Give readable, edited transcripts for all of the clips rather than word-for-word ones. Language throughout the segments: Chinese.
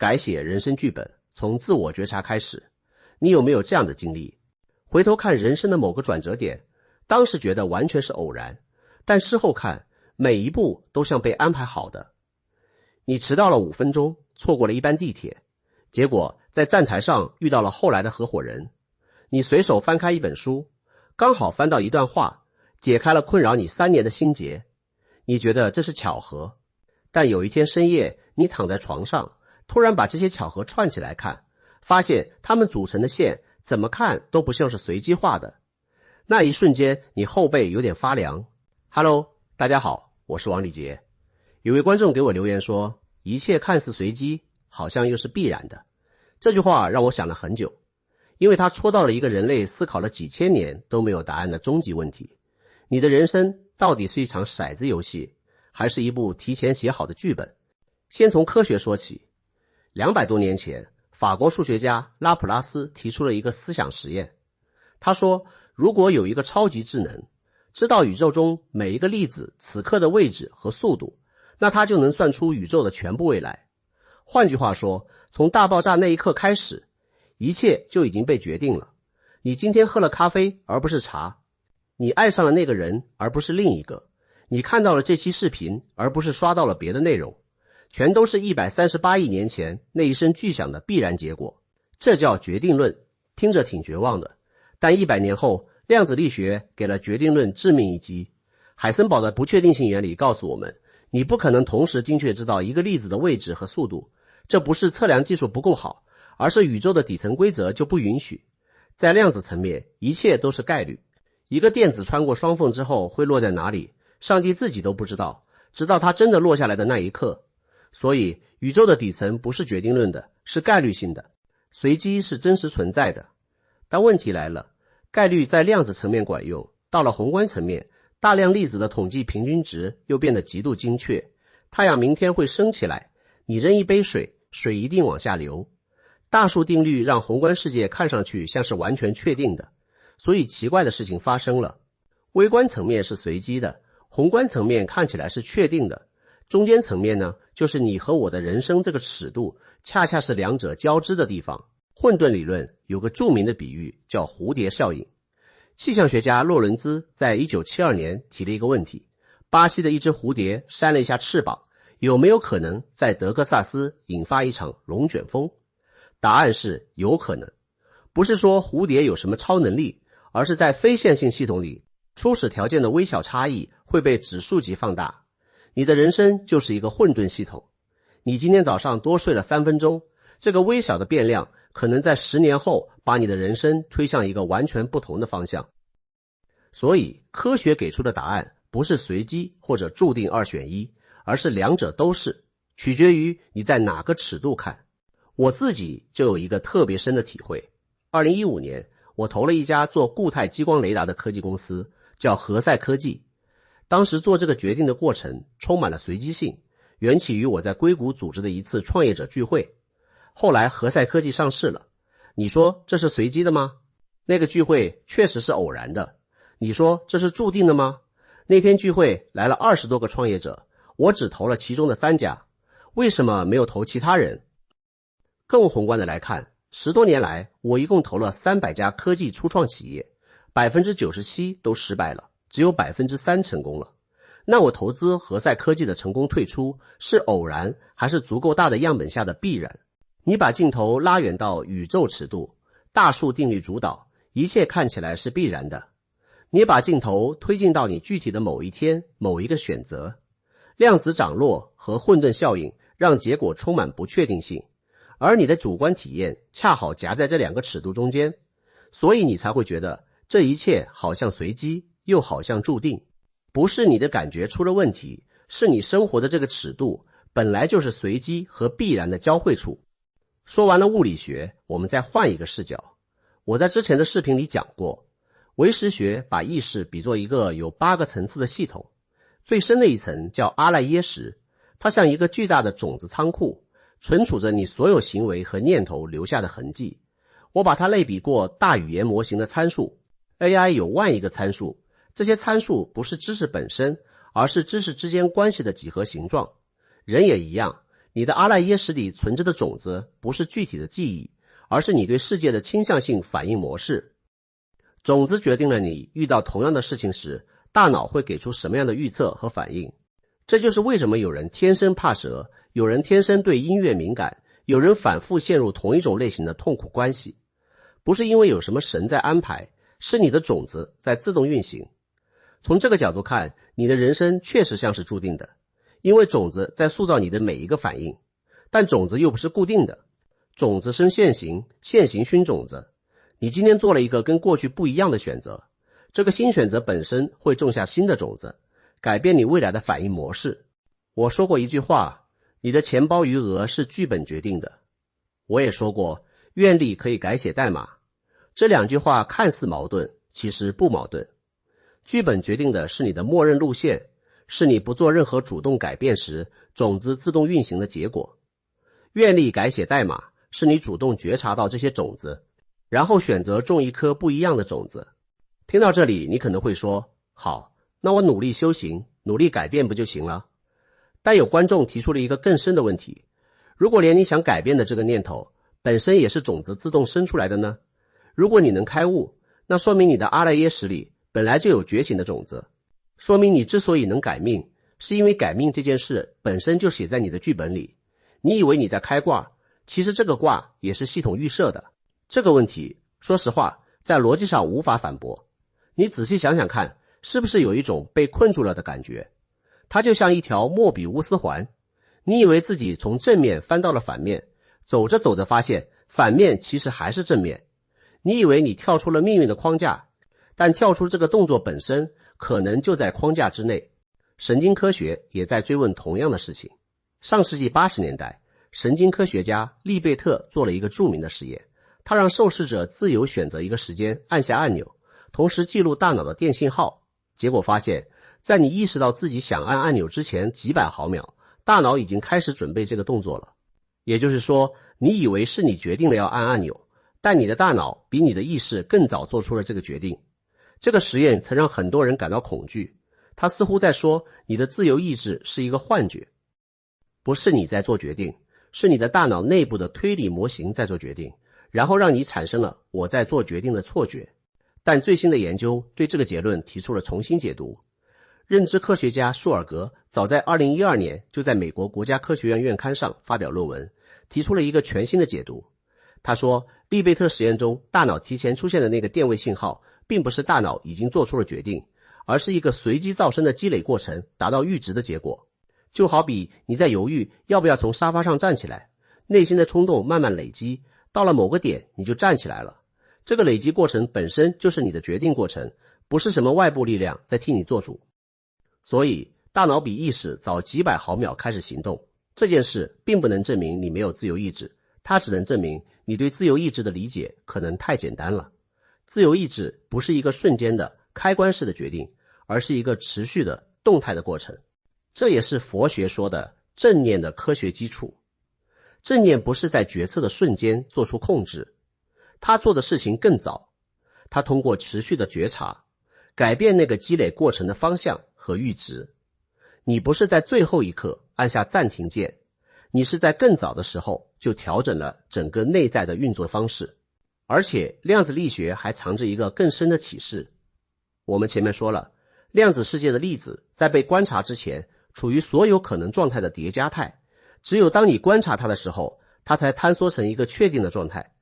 改写人生剧本，从自我觉察开始。你有没有这样的经历？回头看人生的某个转折点，当时觉得完全是偶然，但事后看，每一步都像被安排好的。你迟到了5分钟，错过了一班地铁，结果在站台上遇到了后来的合伙人。你随手翻开一本书，刚好翻到一段话，解开了困扰你3年的心结。你觉得这是巧合，但有一天深夜，你躺在床上，突然把这些巧合串起来看，发现它们组成的线怎么看都不像是随机化的。那一瞬间，你后背有点发凉。Hello， 大家好，我是王礼杰。有位观众给我留言说，一切看似随机，好像又是必然的。这句话让我想了很久，因为它戳到了一个人类思考了几千年都没有答案的终极问题。你的人生到底是一场骰子游戏，还是一部提前写好的剧本？先从科学说起。200多年前，法国数学家拉普拉斯提出了一个思想实验。他说，如果有一个超级智能，知道宇宙中每一个粒子此刻的位置和速度，那他就能算出宇宙的全部未来。换句话说，从大爆炸那一刻开始，一切就已经被决定了。你今天喝了咖啡而不是茶，你爱上了那个人而不是另一个，你看到了这期视频而不是刷到了别的内容，全都是138亿年前那一声巨响的必然结果。这叫决定论，听着挺绝望的，但100年后，量子力学给了决定论致命一击。海森堡的不确定性原理告诉我们，你不可能同时精确知道一个粒子的位置和速度，这不是测量技术不够好，而是宇宙的底层规则就不允许。在量子层面，一切都是概率。一个电子穿过双缝之后会落在哪里，上帝自己都不知道，直到它真的落下来的那一刻。所以宇宙的底层不是决定论的，是概率性的，随机是真实存在的。但问题来了，概率在量子层面管用，到了宏观层面，大量粒子的统计平均值又变得极度精确。太阳明天会升起来，你扔一杯水，水一定往下流。大数定律让宏观世界看上去像是完全确定的，所以奇怪的事情发生了。微观层面是随机的，宏观层面看起来是确定的，中间层面呢，就是你和我的人生这个尺度，恰恰是两者交织的地方。混沌理论有个著名的比喻叫蝴蝶效应。气象学家洛伦兹在1972年提了一个问题，巴西的一只蝴蝶扇了一下翅膀，有没有可能在德克萨斯引发一场龙卷风？答案是有可能。不是说蝴蝶有什么超能力，而是在非线性系统里，初始条件的微小差异会被指数级放大。你的人生就是一个混沌系统。你今天早上多睡了3分钟，这个微小的变量可能在10年后把你的人生推向一个完全不同的方向。所以科学给出的答案不是随机或者注定2选1，而是两者都是，取决于你在哪个尺度看。我自己就有一个特别深的体会。2015年，我投了一家做固态激光雷达的科技公司，叫何赛科技。当时做这个决定的过程充满了随机性，缘起于我在硅谷组织的一次创业者聚会。后来何赛科技上市了，你说这是随机的吗？那个聚会确实是偶然的。你说这是注定的吗？那天聚会来了20多个创业者，我只投了其中的3家，为什么没有投其他人？更宏观的来看，10多年来我一共投了300家科技初创企业， 97% 都失败了，只有 3% 成功了。那我投资何赛科技的成功退出是偶然，还是足够大的样本下的必然？你把镜头拉远到宇宙尺度，大数定律主导，一切看起来是必然的。你把镜头推进到你具体的某一天，某一个选择，量子涨落和混沌效应让结果充满不确定性，而你的主观体验恰好夹在这2个尺度中间，所以你才会觉得这一切好像随机，又好像注定。不是你的感觉出了问题，是你生活的这个尺度本来就是随机和必然的交汇处。说完了物理学，我们再换一个视角。我在之前的视频里讲过，唯识学把意识比作一个有8个层次的系统，最深的一层叫阿赖耶识，它像一个巨大的种子仓库，存储着你所有行为和念头留下的痕迹。我把它类比过大语言模型的参数， AI 有10000个参数，这些参数不是知识本身，而是知识之间关系的几何形状。人也一样，你的阿赖耶识里存着的种子不是具体的记忆，而是你对世界的倾向性反应模式。种子决定了你遇到同样的事情时，大脑会给出什么样的预测和反应。这就是为什么有人天生怕蛇，有人天生对音乐敏感，有人反复陷入同一种类型的痛苦关系。不是因为有什么神在安排，是你的种子在自动运行。从这个角度看，你的人生确实像是注定的，因为种子在塑造你的每一个反应。但种子又不是固定的，种子生现行，现行熏种子。你今天做了一个跟过去不一样的选择，这个新选择本身会种下新的种子，改变你未来的反应模式。我说过一句话，你的钱包余额是剧本决定的。我也说过，愿力可以改写代码。这两句话看似矛盾，其实不矛盾。剧本决定的是你的默认路线，是你不做任何主动改变时，种子自动运行的结果。愿力改写代码，是你主动觉察到这些种子，然后选择种一颗不一样的种子。听到这里，你可能会说，好，那我努力修行，努力改变不就行了？但有观众提出了一个更深的问题，如果连你想改变的这个念头本身也是种子自动生出来的呢？如果你能开悟，那说明你的阿赖耶识里本来就有觉醒的种子，说明你之所以能改命，是因为改命这件事本身就写在你的剧本里。你以为你在开挂，其实这个卦也是系统预设的。这个问题，说实话，在逻辑上无法反驳。你仔细想想看，是不是有一种被困住了的感觉？它就像一条莫比乌斯环，你以为自己从正面翻到了反面，走着走着发现反面其实还是正面。你以为你跳出了命运的框架，但跳出这个动作本身可能就在框架之内。神经科学也在追问同样的事情。上世纪80年代，神经科学家利贝特做了一个著名的实验，他让受试者自由选择一个时间按下按钮，同时记录大脑的电信号。结果发现，在你意识到自己想按按钮之前几百毫秒，大脑已经开始准备这个动作了。也就是说，你以为是你决定了要按按钮，但你的大脑比你的意识更早做出了这个决定。这个实验曾让很多人感到恐惧，他似乎在说你的自由意志是一个幻觉。不是你在做决定，是你的大脑内部的推理模型在做决定，然后让你产生了我在做决定的错觉。但最新的研究对这个结论提出了重新解读。认知科学家舒尔格早在2012年就在美国国家科学院院刊上发表论文，提出了一个全新的解读。他说，利贝特实验中大脑提前出现的那个电位信号，并不是大脑已经做出了决定，而是一个随机造生的积累过程达到阈值的结果。就好比你在犹豫要不要从沙发上站起来，内心的冲动慢慢累积，到了某个点你就站起来了。这个累积过程本身就是你的决定过程，不是什么外部力量在替你做主。所以大脑比意识早几百毫秒开始行动，这件事并不能证明你没有自由意志，它只能证明你对自由意志的理解可能太简单了。自由意志不是一个瞬间的开关式的决定，而是一个持续的动态的过程。这也是佛学说的正念的科学基础。正念不是在决策的瞬间做出控制，他做的事情更早，他通过持续的觉察，改变那个积累过程的方向和阈值。你不是在最后一刻按下暂停键，你是在更早的时候就调整了整个内在的运作方式。而且量子力学还藏着一个更深的启示。我们前面说了，量子世界的粒子在被观察之前处于所有可能状态的叠加态，只有当你观察它的时候，它才坍缩成一个确定的状态。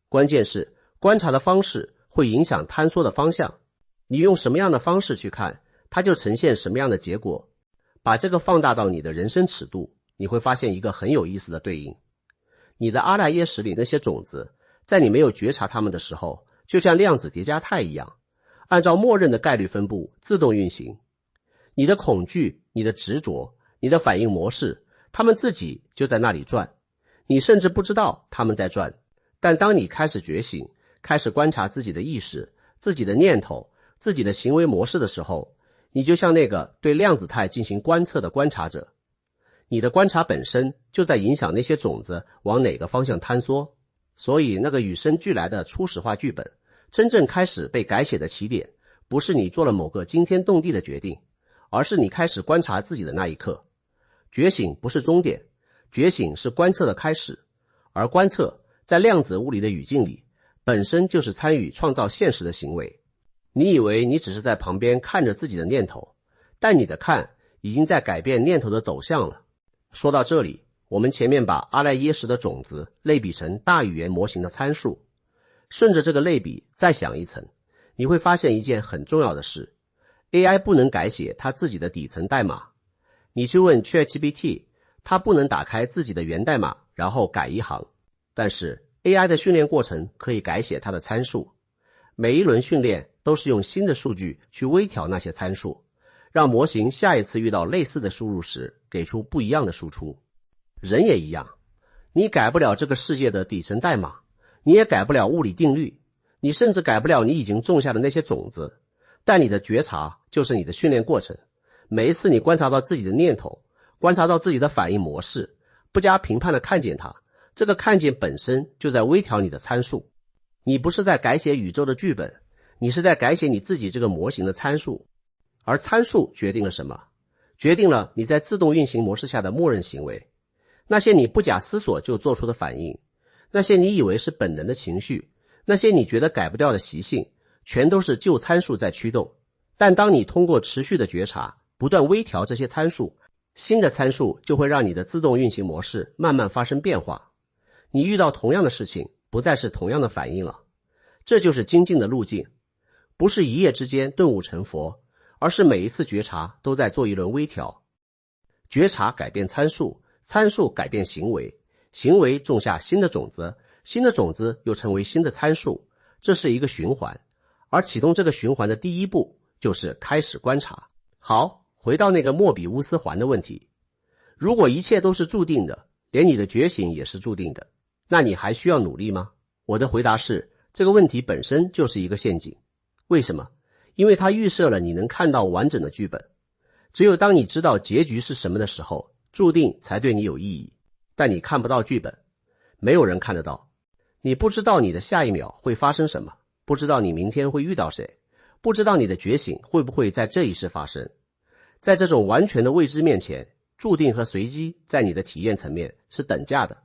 关键是观察的方式会影响坍缩的方向，你用什么样的方式去看，它就呈现什么样的结果。把这个放大到你的人生尺度，你会发现一个很有意思的对应。你的阿赖耶识里那些种子，在你没有觉察它们的时候，就像量子叠加态一样，按照默认的概率分布自动运行。你的恐惧、你的执着、你的反应模式，它们自己就在那里转，你甚至不知道它们在转。但当你开始觉醒，开始观察自己的意识、自己的念头、自己的行为模式的时候，你就像那个对量子态进行观测的观察者。你的观察本身就在影响那些种子往哪个方向坍缩。所以那个与生俱来的初始化剧本，真正开始被改写的起点，不是你做了某个惊天动地的决定，而是你开始观察自己的那一刻。觉醒不是终点，觉醒是观测的开始，而观测在量子物理的语境里，本身就是参与创造现实的行为。你以为你只是在旁边看着自己的念头，但你的看已经在改变念头的走向了。说到这里，我们前面把阿赖耶识的种子类比成大语言模型的参数，顺着这个类比再想一层，你会发现一件很重要的事， AI 不能改写它自己的底层代码。你去问 ChatGPT， 它不能打开自己的源代码然后改一行，但是 AI 的训练过程可以改写它的参数，每一轮训练都是用新的数据去微调那些参数，让模型下一次遇到类似的输入时给出不一样的输出。人也一样，你改不了这个世界的底层代码，你也改不了物理定律，你甚至改不了你已经种下的那些种子，但你的觉察就是你的训练过程。每一次你观察到自己的念头，观察到自己的反应模式，不加评判的看见它，这个看见本身就在微调你的参数。你不是在改写宇宙的剧本，你是在改写你自己这个模型的参数。而参数决定了什么？决定了你在自动运行模式下的默认行为。那些你不假思索就做出的反应，那些你以为是本能的情绪，那些你觉得改不掉的习性，全都是旧参数在驱动。但当你通过持续的觉察，不断微调这些参数，新的参数就会让你的自动运行模式慢慢发生变化。你遇到同样的事情，不再是同样的反应了。这就是精进的路径，不是一夜之间顿悟成佛，而是每一次觉察都在做一轮微调。觉察改变参数，参数改变行为，行为种下新的种子，新的种子又成为新的参数，这是一个循环。而启动这个循环的第一步就是开始观察。好，回到那个莫比乌斯环的问题，如果一切都是注定的，连你的觉醒也是注定的，那你还需要努力吗？我的回答是，这个问题本身就是一个陷阱。为什么？因为它预设了你能看到完整的剧本。只有当你知道结局是什么的时候，注定才对你有意义。但你看不到剧本，没有人看得到。你不知道你的下一秒会发生什么，不知道你明天会遇到谁，不知道你的觉醒会不会在这一世发生。在这种完全的未知面前，注定和随机在你的体验层面是等价的。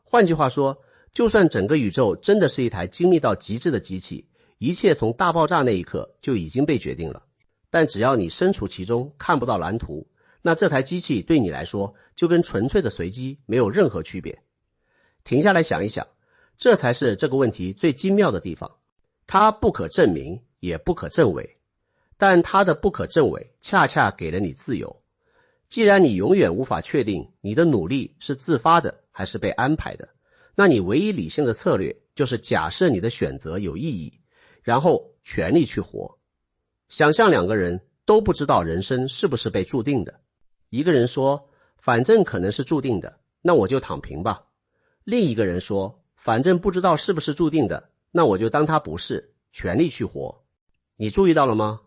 换句话说，就算整个宇宙真的是一台精密到极致的机器，一切从大爆炸那一刻就已经被决定了，但只要你身处其中看不到蓝图，那这台机器对你来说就跟纯粹的随机没有任何区别。停下来想一想，这才是这个问题最精妙的地方。它不可证明，也不可证伪，但它的不可证伪恰恰给了你自由。既然你永远无法确定你的努力是自发的还是被安排的，那你唯一理性的策略就是假设你的选择有意义，然后全力去活。想象两个人都不知道人生是不是被注定的，一个人说反正可能是注定的，那我就躺平吧。另一个人说反正不知道是不是注定的，那我就当它不是，全力去活。你注意到了吗？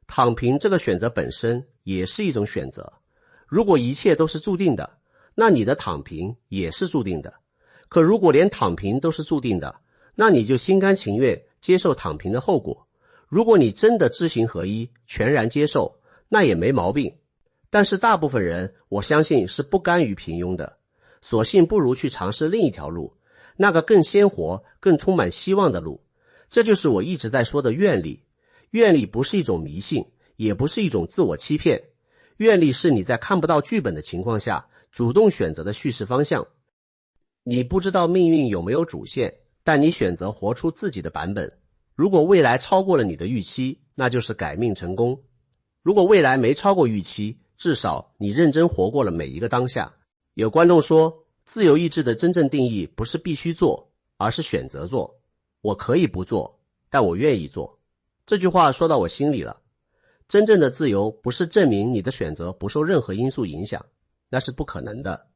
躺平这个选择本身也是一种选择。如果一切都是注定的，那你的躺平也是注定的。可如果连躺平都是注定的，那你就心甘情愿接受躺平的后果。如果你真的知行合一，全然接受，那也没毛病。但是大部分人，我相信是不甘于平庸的，索性不如去尝试另一条路，那个更鲜活、更充满希望的路。这就是我一直在说的愿力。愿力不是一种迷信，也不是一种自我欺骗。愿力是你在看不到剧本的情况下主动选择的叙事方向。你不知道命运有没有主线，但你选择活出自己的版本。如果未来超过了你的预期，那就是改命成功。如果未来没超过预期，至少你认真活过了每一个当下。有观众说，自由意志的真正定义不是必须做，而是选择做。我可以不做，但我愿意做。这句话说到我心里了。真正的自由不是证明你的选择不受任何因素影响，那是不可能的。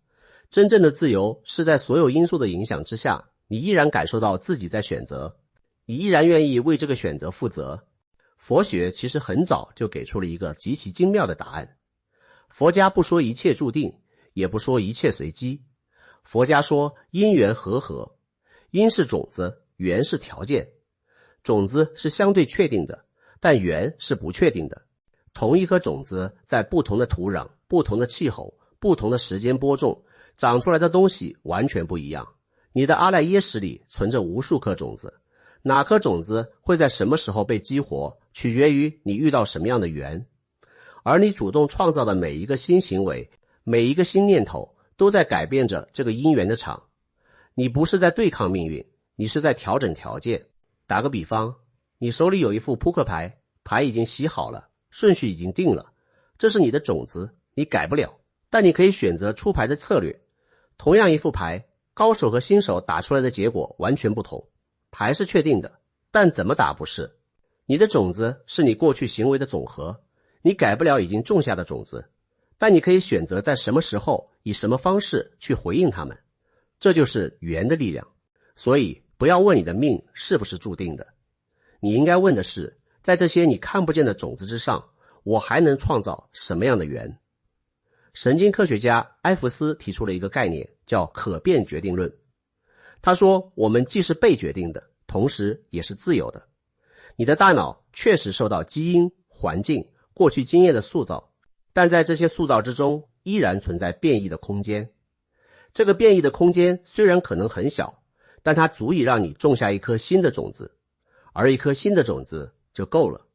真正的自由是在所有因素的影响之下，你依然感受到自己在选择，你依然愿意为这个选择负责。佛学其实很早就给出了一个极其精妙的答案。佛家不说一切注定，也不说一切随机。佛家说因缘和合，因是种子，缘是条件。种子是相对确定的，但缘是不确定的。同一颗种子在不同的土壤、不同的气候、不同的时间播种，长出来的东西完全不一样。你的阿赖耶识里存着无数颗种子，哪颗种子会在什么时候被激活，取决于你遇到什么样的缘。而你主动创造的每一个新行为，每一个新念头，都在改变着这个因缘的场。你不是在对抗命运，你是在调整条件。打个比方，你手里有一副扑克牌，牌已经洗好了，顺序已经定了，这是你的种子，你改不了，但你可以选择出牌的策略。同样一副牌，高手和新手打出来的结果完全不同。牌是确定的，但怎么打不是。你的种子是你过去行为的总和，你改不了已经种下的种子，但你可以选择在什么时候以什么方式去回应他们。这就是缘的力量。所以不要问你的命是不是注定的，你应该问的是，在这些你看不见的种子之上，我还能创造什么样的缘。神经科学家埃弗斯提出了一个概念，叫可变决定论。他说，我们既是被决定的，同时也是自由的。你的大脑确实受到基因、环境、过去经验的塑造，但在这些塑造之中依然存在变异的空间。这个变异的空间虽然可能很小，但它足以让你种下一颗新的种子，而一颗新的种子就够了。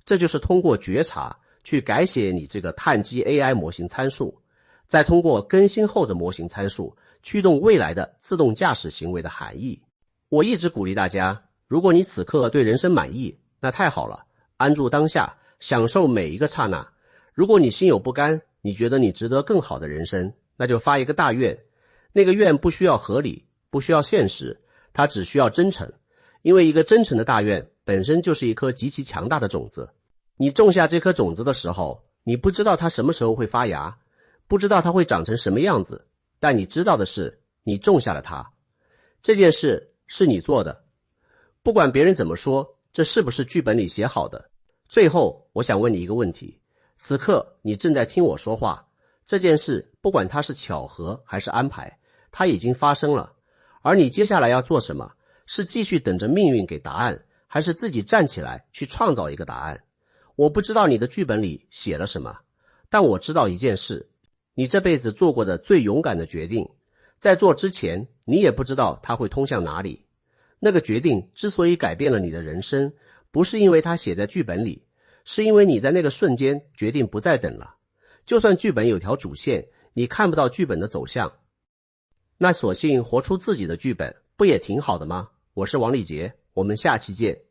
这就是通过觉察去改写你这个碳基 AI 模型参数，再通过更新后的模型参数驱动未来的自动驾驶行为的含义。我一直鼓励大家，如果你此刻对人生满意，那太好了，安住当下，享受每一个刹那。如果你心有不甘，你觉得你值得更好的人生，那就发一个大愿。那个愿不需要合理，不需要现实，它只需要真诚。因为一个真诚的大愿本身就是一颗极其强大的种子。你种下这颗种子的时候，你不知道它什么时候会发芽，不知道它会长成什么样子，但你知道的是，你种下了它。这件事是你做的，不管别人怎么说，这是不是剧本里写好的。最后我想问你一个问题，此刻你正在听我说话，这件事不管它是巧合还是安排，它已经发生了。而你接下来要做什么？是继续等着命运给答案，还是自己站起来去创造一个答案？我不知道你的剧本里写了什么，但我知道一件事，你这辈子做过的最勇敢的决定，在做之前你也不知道它会通向哪里。那个决定之所以改变了你的人生，不是因为它写在剧本里，是因为你在那个瞬间决定不再等了。就算剧本有条主线，你看不到剧本的走向，那索性活出自己的剧本，不也挺好的吗？我是王立杰，我们下期见。